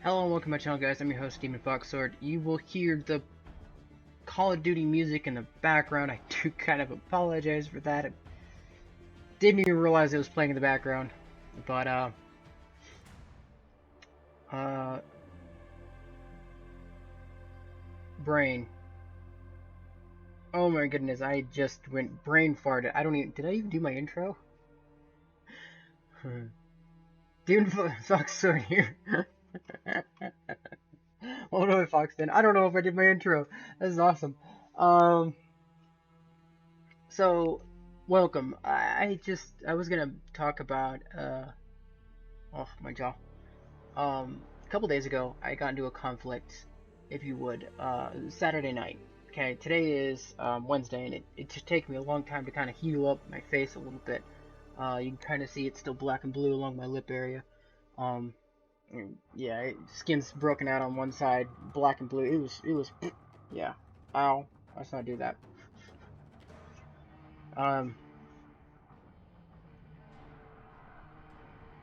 Hello and welcome to my channel, guys. I'm your host, Demon Foxsword. You will hear the Call of Duty music in the background. I do kind of apologize for that. I didn't even realize it was playing in the background. But, brain. Oh my goodness, I just went brain farted. Did I even do my intro? Demon Foxsword here. What do I Fox then? I don't know if I did my intro. This is awesome. So, welcome. I was gonna talk about, oh, my jaw. A couple days ago, I got into a conflict, if you would, Saturday night. Okay, today is, Wednesday, and it just takes me a long time to kind of heal up my face a little bit. You can kind of see it's still black and blue along my lip area. Um, yeah, skin's broken out on one side, black and blue. Yeah. Ow. Let's not do that. Um,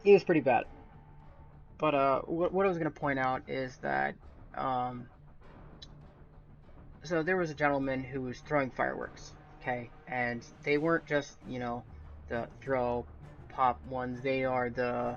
it was pretty bad. But what I was gonna point out is that um, so there was a gentleman who was throwing fireworks, okay, and they weren't just the throw pop ones. They are the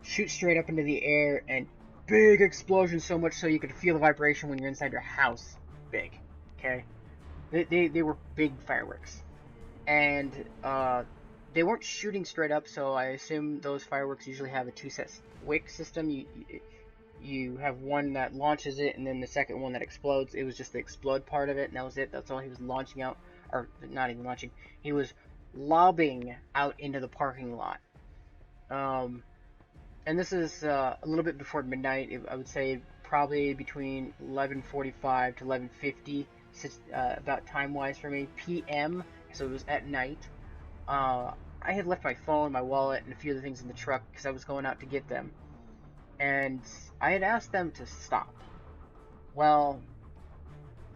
shoot straight up into the air and big explosion, so much so you could feel the vibration when you're inside your house. Big, okay. They were big fireworks, and they weren't shooting straight up. So I assume those fireworks usually have a two-set wick system. You have one that launches it, and then the second one that explodes. It was just the explode part of it, and that was it. That's all he was launching out, or not even launching. He was lobbing out into the parking lot. And this is a little bit before midnight. I would say probably between 11:45 to 11:50, about time-wise for me. PM, so it was at night. I had left my phone, my wallet, and a few other things in the truck because I was going out to get them. And I had asked them to stop. Well,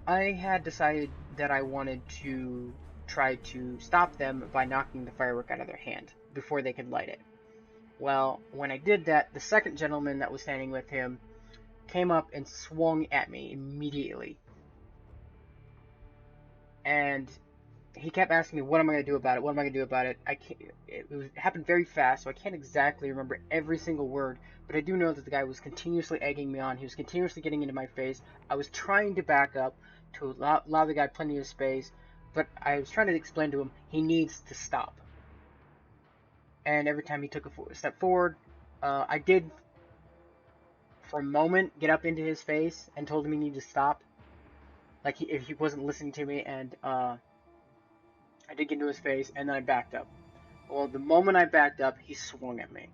I had decided that I wanted to try to stop them by knocking the firework out of their hand before they could light it. Well, when I did that, the second gentleman that was standing with him came up and swung at me immediately. And he kept asking me, what am I going to do about it? What am I going to do about it? It happened very fast, so I can't exactly remember every single word, but I do know that the guy was continuously egging me on. He was continuously getting into my face. I was trying to back up to allow the guy plenty of space, but I was trying to explain to him he needs to stop. And every time he took a step forward, I did, for a moment, get up into his face and told him he needed to stop. Like, if he wasn't listening to me, and I did get into his face, and then I backed up. Well, the moment I backed up, he swung at me.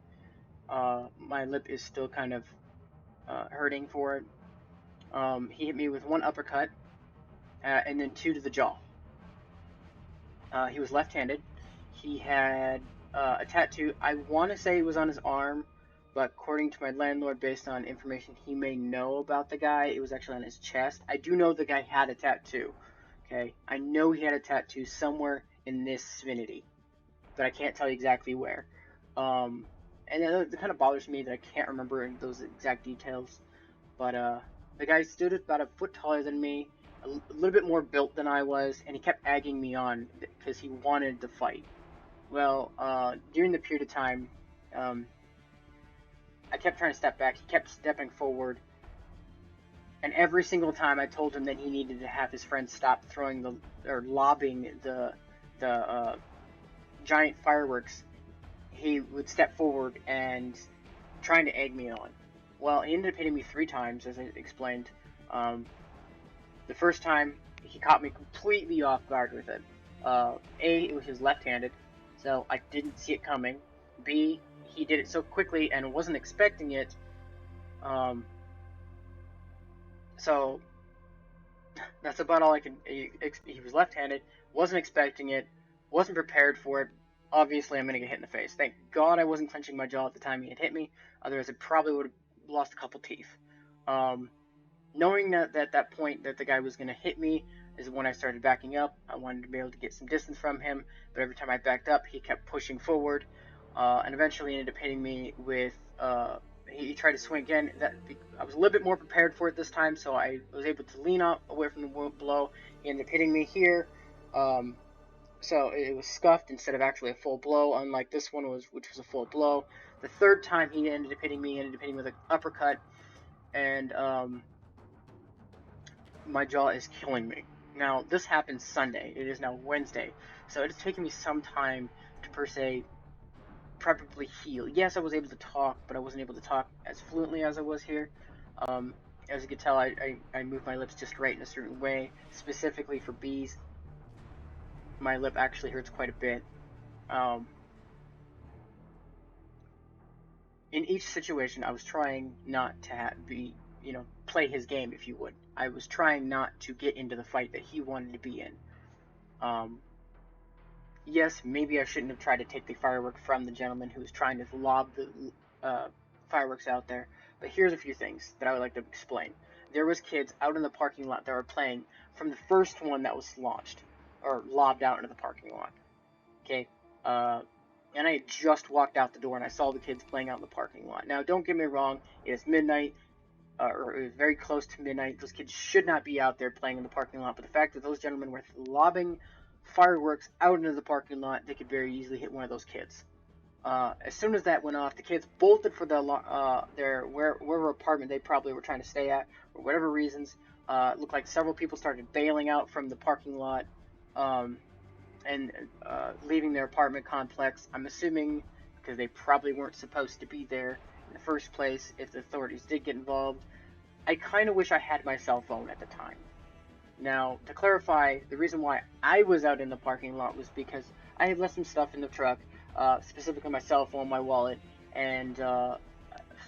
My lip is still kind of hurting for it. He hit me with one uppercut, and then two to the jaw. He was left-handed. He had a tattoo. I want to say it was on his arm, but according to my landlord, based on information he may know about the guy, it was actually on his chest. I do know the guy had a tattoo. Okay, I know he had a tattoo somewhere in this vicinity, but I can't tell you exactly where. And it kind of bothers me that I can't remember those exact details. But the guy stood about a foot taller than me, a little bit more built than I was, and he kept egging me on because he wanted to fight. Well, during the period of time, um, I kept trying to step back. He kept stepping forward, and every single time I told him that he needed to have his friend stop throwing or lobbing the giant fireworks, he would step forward and trying to egg me on. Well, he ended up hitting me 3 times, as I explained. The first time, he caught me completely off guard with it. A, it was his left-handed, so I didn't see it coming. B, he did it so quickly and wasn't expecting it. So that's about all I can. He was left-handed, wasn't expecting it, wasn't prepared for it. Obviously, I'm gonna get hit in the face. Thank God I wasn't clenching my jaw at the time he had hit me. Otherwise, I probably would have lost a couple teeth. Knowing that at that point that the guy was gonna hit me is when I started backing up. I wanted to be able to get some distance from him, but every time I backed up, he kept pushing forward, and eventually ended up hitting me with. he tried to swing again. I was a little bit more prepared for it this time, so I was able to lean up away from the blow. He ended up hitting me here. So it was scuffed instead of actually a full blow, unlike this one which was a full blow. The third time he ended up hitting me with an uppercut, and my jaw is killing me. Now, this happened Sunday. It is now Wednesday, so it has taken me some time to, per se, probably heal. Yes, I was able to talk, but I wasn't able to talk as fluently as I was here. As you can tell, I move my lips just right in a certain way. Specifically for bees, my lip actually hurts quite a bit. In each situation, I was trying not to play his game, if you would. I was trying not to get into the fight that he wanted to be in. Yes, maybe I shouldn't have tried to take the firework from the gentleman who was trying to lob the fireworks out there. But here's a few things that I would like to explain. There was kids out in the parking lot that were playing from the first one that was launched or lobbed out into the parking lot. Okay, and I had just walked out the door and I saw the kids playing out in the parking lot. Now, don't get me wrong, it is midnight, or it was very close to midnight. Those kids should not be out there playing in the parking lot, but the fact that those gentlemen were lobbing fireworks out into the parking lot, they could very easily hit one of those kids. As soon as that went off, the kids bolted for their wherever apartment they probably were trying to stay at, for whatever reasons. It looked like several people started bailing out from the parking lot, and leaving their apartment complex. I'm assuming because they probably weren't supposed to be there in the first place if the authorities did get involved. I kind of wish I had my cell phone at the time. Now, to clarify, the reason why I was out in the parking lot was because I had left some stuff in the truck, specifically my cell phone, my wallet, and a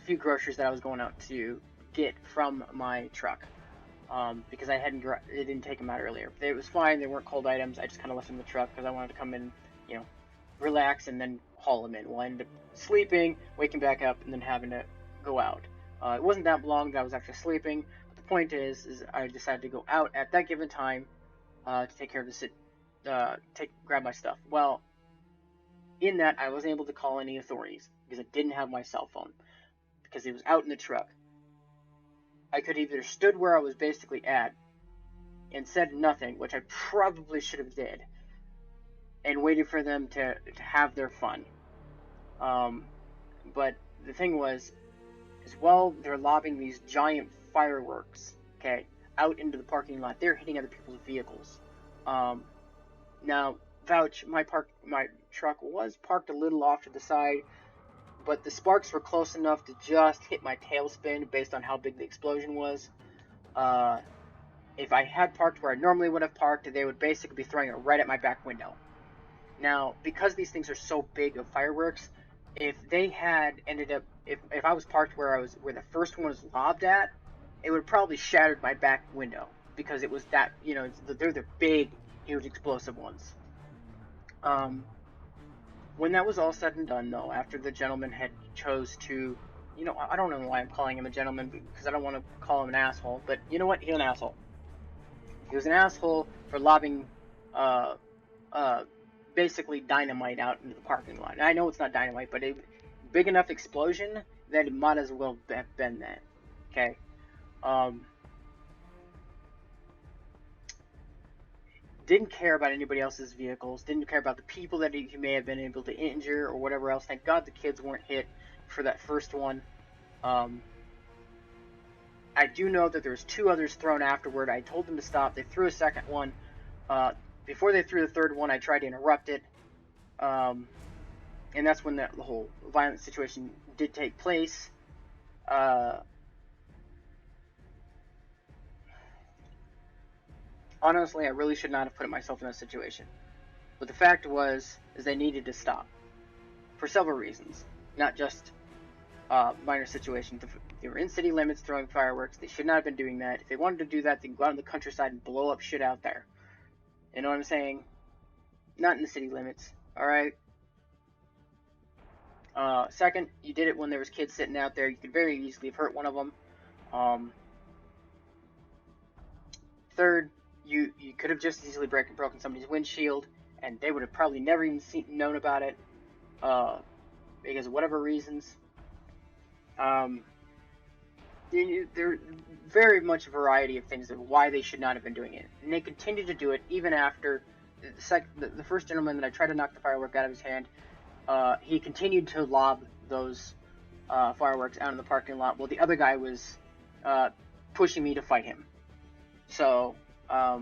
few groceries that I was going out to get from my truck. Because it didn't take them out earlier. It was fine. They weren't cold items. I just kind of left them in the truck because I wanted to come in, relax and then haul them in. Well, I ended up sleeping, waking back up, and then having to go out. It wasn't that long that I was actually sleeping. But the point is I decided to go out at that given time to take care of grab my stuff. Well, in that I wasn't able to call any authorities because I didn't have my cell phone because it was out in the truck. I could either stood where I was basically at and said nothing, which I probably should have did, and waited for them to have their fun. But the thing was, while they're lobbing these giant fireworks, okay, out into the parking lot, they're hitting other people's vehicles. Now, vouch, my truck was parked a little off to the side, but the sparks were close enough to just hit my tailspin based on how big the explosion was. If I had parked where I normally would have parked, they would basically be throwing it right at my back window. Now, because these things are so big of fireworks, if they had ended up, if I was parked where the first one was lobbed at, it would have probably shattered my back window because it was that, they're the big, huge explosive ones. When that was all said and done, though, after the gentleman had chose to, I don't know why I'm calling him a gentleman because I don't want to call him an asshole, but you know what? He's an asshole. He was an asshole for lobbing, basically dynamite out into the parking lot. And I know it's not dynamite, but a big enough explosion that it might as well have been that. Okay. Didn't care about anybody else's vehicles. Didn't care about the people that he may have been able to injure or whatever else. Thank God the kids weren't hit for that first one. I do know that there was 2 others thrown afterward. I told them to stop. They threw a second one. Before they threw the third one, I tried to interrupt it. And that's when the whole violent situation did take place. Honestly, I really should not have put myself in that situation. But the fact is they needed to stop. For several reasons. Not just minor situations. They were in city limits throwing fireworks. They should not have been doing that. If they wanted to do that, they could go out in the countryside and blow up shit out there. You know what I'm saying? Not in the city limits. Alright? Second, you did it when there was kids sitting out there. You could very easily have hurt one of them. Third, you could have just easily broken somebody's windshield, and they would have probably never even known about it, because of whatever reasons. Um, there very much a variety of things of why they should not have been doing it, and they continued to do it even after the first gentleman that I tried to knock the firework out of his hand. He continued to lob those fireworks out in the parking lot while the other guy was uh, pushing me to fight him. So I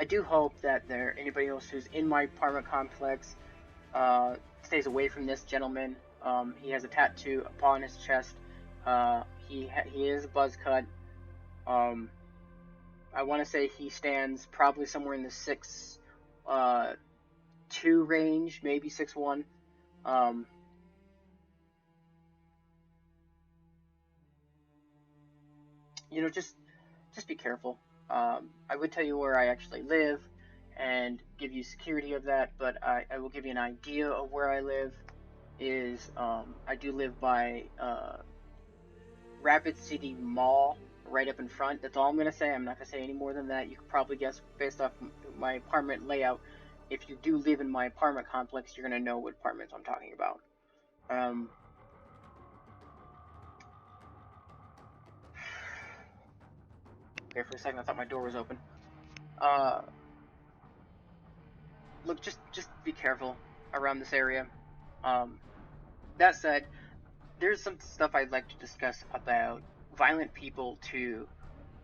do hope that anybody else who's in my apartment complex stays away from this gentleman. He has a tattoo upon his chest. He is a buzz cut. Um, I want to say he stands probably somewhere in the 6'2" range, maybe 6'1". Um, just be careful. I would tell you where I actually live and give you security of that, but I will give you an idea of where I live. I do live by Rapid City Mall, right up in front. That's all I'm gonna say. I'm not gonna say any more than that. You could probably guess based off my apartment layout. If you do live in my apartment complex, you're gonna know what apartments I'm talking about. Um, okay, for a second I thought my door was open. Uh, Look, just be careful around this area. Um, that said, there's some stuff I'd like to discuss about violent people to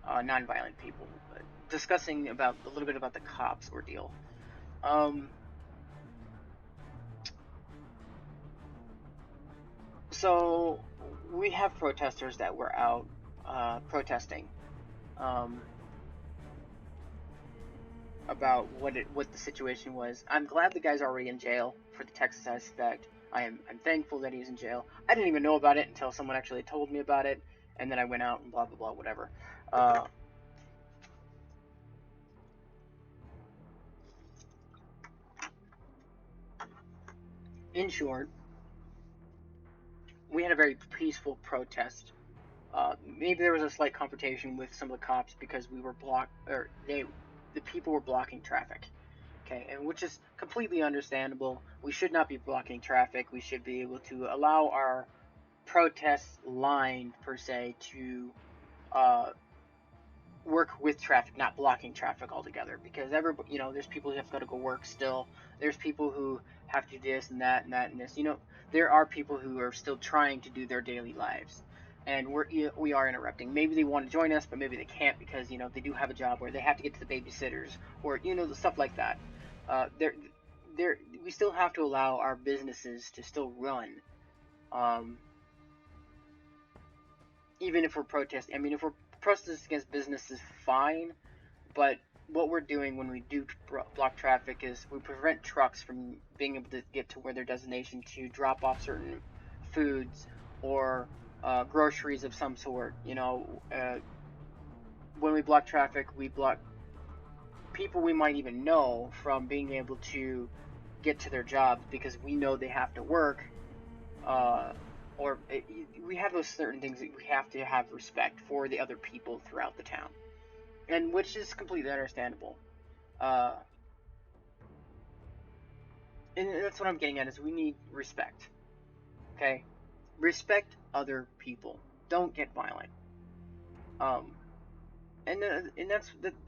non-violent people. Discussing about a little bit about the cops ordeal. Um, so we have protesters that were out protesting um, about what the situation was. I'm glad the guy's already in jail for the Texas aspect. I'm thankful that he's in jail. I didn't even know about it until someone actually told me about it, and then I went out and blah blah blah whatever. Uh, in short, we had a very peaceful protest. Maybe there was a slight confrontation with some of the cops because we were the people were blocking traffic. Okay, and which is completely understandable. We should not be blocking traffic. We should be able to allow our protest line per se to uh, work with traffic, not blocking traffic altogether. Because there's people who have got to go work still. There's people who have to do this and that and that and this. There are people who are still trying to do their daily lives, and we are interrupting. Maybe they want to join us, but maybe they can't because they do have a job where they have to get to the babysitters or the stuff like that. There, we still have to allow our businesses to still run. Um, Even if we're protesting. I mean, if we're protesting against businesses, fine. But what we're doing when we do block traffic is we prevent trucks from being able to get to where their destination to drop off certain foods or groceries of some sort. When we block traffic, we block people we might even know from being able to get to their jobs because we know they have to work. Uh, we have those certain things that we have to have respect for the other people throughout the town, and which is completely understandable. Uh, and that's what I'm getting at is we need respect. Okay, respect other people. Don't get violent. Um, and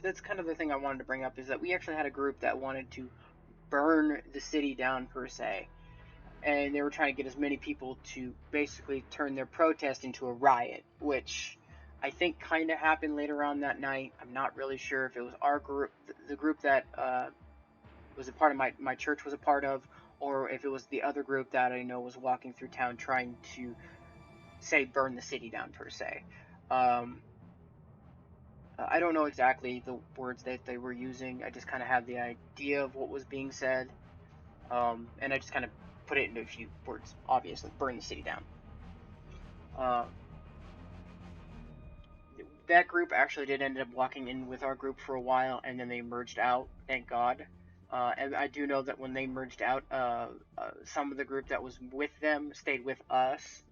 that's kind of the thing I wanted to bring up is that we actually had a group that wanted to burn the city down per se, and they were trying to get as many people to basically turn their protest into a riot, which I think kind of happened later on that night. I'm not really sure if it was our group, the group that was a part of my church was a part of, or if it was the other group that I know was walking through town trying to say burn the city down per se. Um, I don't know exactly the words that they were using. I just kind of had the idea of what was being said, and I just kind of put it into a few words. Obviously, burn the city down. Uh, that group actually did end up walking in with our group for a while, and then they merged out. Thank God. And I do know that when they merged out, some of the group that was with them stayed with us.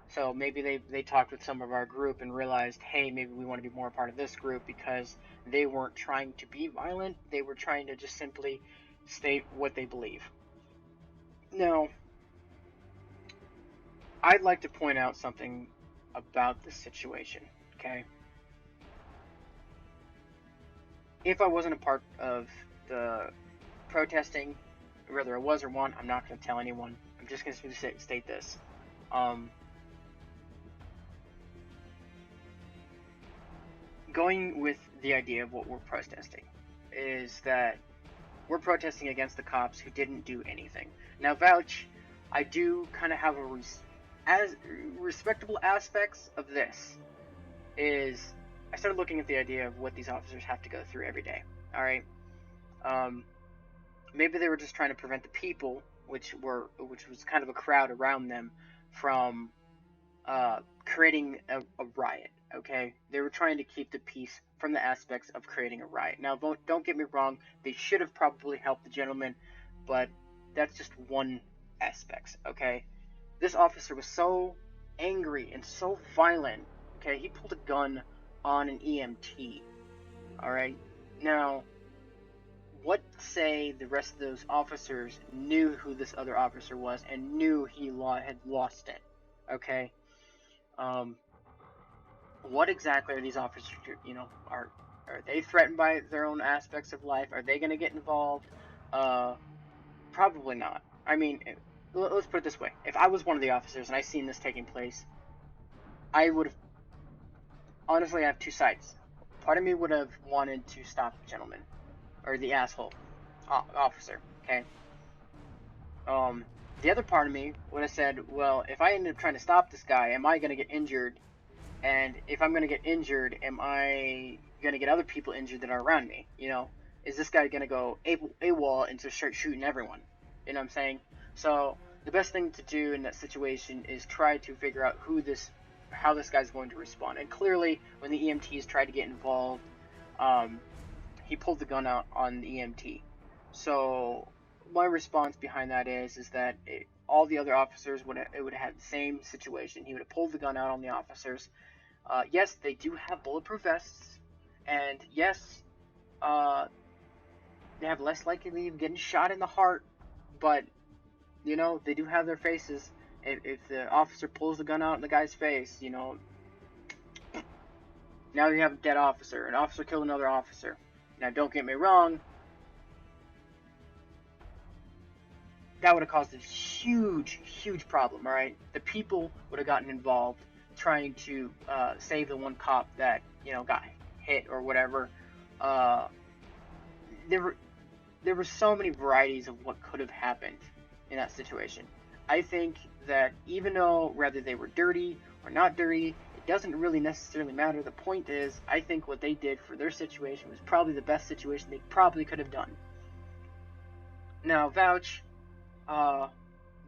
So maybe they talked with some of our group and realized, hey, maybe we want to be more a part of this group because they weren't trying to be violent. They were trying to just simply state what they believe. Now, I'd like to point out something about this situation, okay? If I wasn't a part of the protesting, whether I was or wasn't, I'm not going to tell anyone. I'm just going to state this. Going with the idea of what we're protesting is that we're protesting against the cops who didn't do anything. Now, vouch, I do kind of have as respectable aspects of this is I started looking at the idea of what these officers have to go through every day. All right, maybe they were just trying to prevent the people, which was kind of a crowd around them, from creating a riot. Okay, they were trying to keep the peace from the aspects of creating a riot. Now, don't get me wrong; they should have probably helped the gentleman, but that's just one aspect. Okay, this officer was so angry and so violent. Okay, he pulled a gun on an EMT. All right, now what say the rest of those officers knew who this other officer was and knew he had lost it? Okay, what exactly are these officers, are they threatened by their own aspects of life? Are they going to get involved? Probably not. I mean, let's put it this way. If I was one of the officers and I seen this taking place, I would have, honestly, I have two sides. Part of me would have wanted to stop the gentleman, or the asshole officer, okay? The other part of me would have said, well, if I end up trying to stop this guy, am I going to get injured? And if I'm going to get injured, am I going to get other people injured that are around me? Is this guy going to go AWOL and just start shooting everyone? You know what I'm saying? So the best thing to do in that situation is try to figure out how this guy's going to respond. And clearly, when the EMTs tried to get involved, he pulled the gun out on the EMT. So my response behind that is that all the other officers would have had the same situation. He would have pulled the gun out on the officers. Yes, they do have bulletproof vests, and yes, they have less likelihood of getting shot in the heart, but, they do have their faces. If the officer pulls the gun out in the guy's face, now you have a dead officer. An officer killed another officer. Now, don't get me wrong, that would have caused a huge, huge problem, alright? The people would have gotten involved trying to save the one cop that, got hit or whatever. There were so many varieties of what could have happened in that situation. I think that even though whether they were dirty or not dirty, it doesn't really necessarily matter. The point is, I think what they did for their situation was probably the best situation they probably could have done. Now, vouch,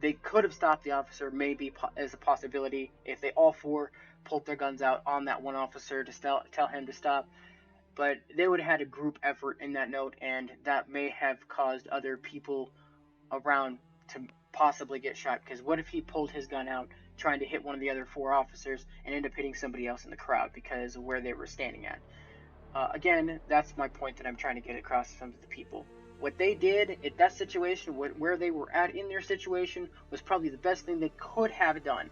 they could have stopped the officer, maybe as a possibility, if they all four pulled their guns out on that one officer to tell him to stop. But they would have had a group effort in that note, and that may have caused other people around to possibly get shot. Because what if he pulled his gun out trying to hit one of the other four officers and ended up hitting somebody else in the crowd because of where they were standing at? Again, that's my point that I'm trying to get across to some of the people. What they did in that situation, where they were at in their situation, was probably the best thing they could have done.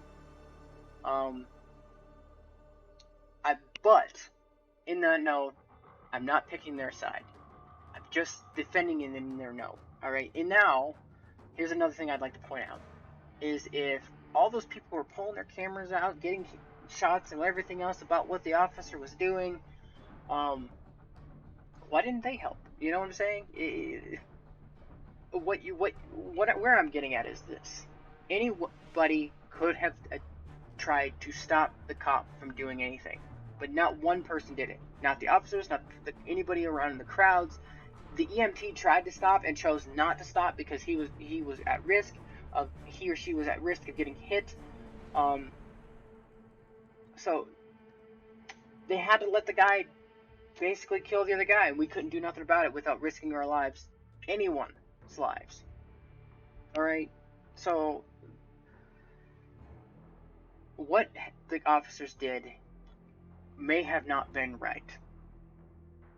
But in that note, I'm not picking their side. I'm just defending them in their note. Alright, and now, here's another thing I'd like to point out. Is if all those people were pulling their cameras out, getting shots and everything else about what the officer was doing, why didn't they help? You know what I'm saying? Where I'm getting at is this. Anybody could have tried to stop the cop from doing anything, but not one person did it. Not the officers, not anybody around in the crowds. The EMT tried to stop and chose not to stop because he or she was at risk of getting hit. So they had to let the guy basically kill the other guy, and we couldn't do nothing about it without risking our lives, anyone's lives. Alright, so what the officers did may have not been right,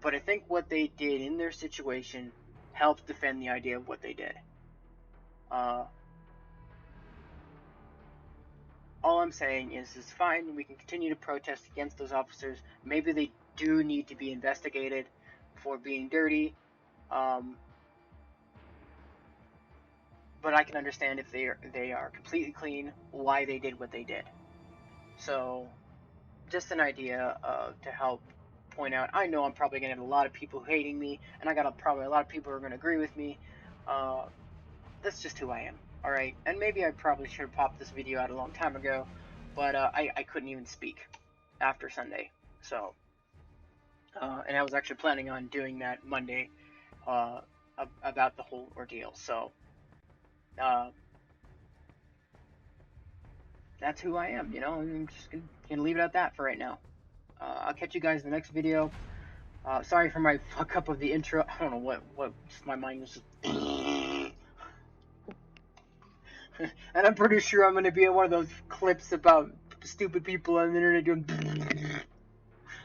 but I think what they did in their situation helped defend the idea of what they did. all I'm saying is it's fine. We can continue to protest against those officers. Maybe they do need to be investigated for being dirty. But I can understand if they are completely clean, why they did what they did. So, just an idea to help point out. I know I'm probably gonna have a lot of people hating me, and I got probably a lot of people who are gonna agree with me. That's just who I am. All right, and maybe I probably should have popped this video out a long time ago, but I couldn't even speak after Sunday. So, and I was actually planning on doing that Monday about the whole ordeal. So. Uh, that's who I am, I'm just gonna leave it at that for right now. I'll catch you guys in the next video. Sorry for my fuck up of the intro. I don't know what just my mind was just and I'm pretty sure I'm gonna be in one of those clips about stupid people on the internet doing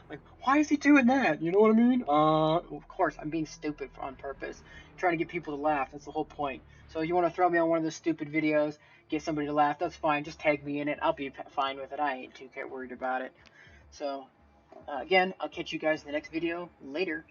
like, why is he doing that? You know what I mean? Of course, I'm being stupid on purpose, trying to get people to laugh. That's the whole point. So if you want to throw me on one of those stupid videos, get somebody to laugh, that's fine. Just tag me in it. I'll be fine with it. I ain't too worried about it. So, again, I'll catch you guys in the next video. Later.